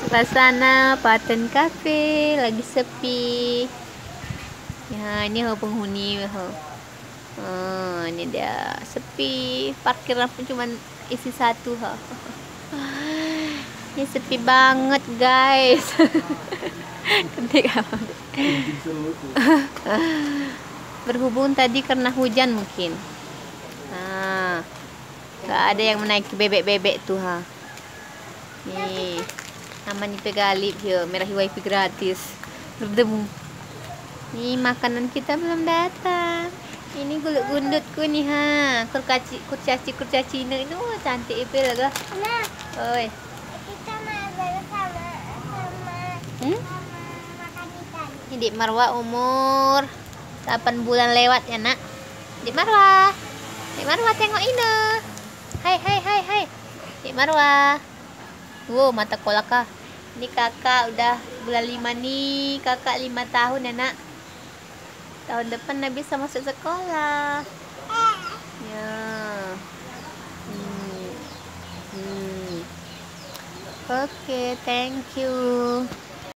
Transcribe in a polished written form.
Suasana Paten Cafe lagi sepi. Ya, ini penghuni. Oh, ini dia sepi. Parkiran pun cuma isi satu. Ini sepi banget, guys. Ketik apa? Berhubung tadi karena hujan mungkin. Nah, nggak ada yang menaiki bebek-bebek tuh, Nih, aman itu galip ya, merah wifi gratis. Bertemu. Nih makanan kita belum datang. Ini gulut-gundutku nih, kurcaci itu cantik itu lah. Oi. Kita sama makan ikan. Ini Dik Marwa umur 8 bulan lewat ya, Nak. Dik Marwa. Dik Marwa tengok ini. Hai. Dik Marwa. Wow, mata kolaka. Ini kakak udah bulan 5 nih. Kakak 5 tahun ya, Nak. Tahun depan Nabi bisa masuk sekolah. Ya. Oke, thank you.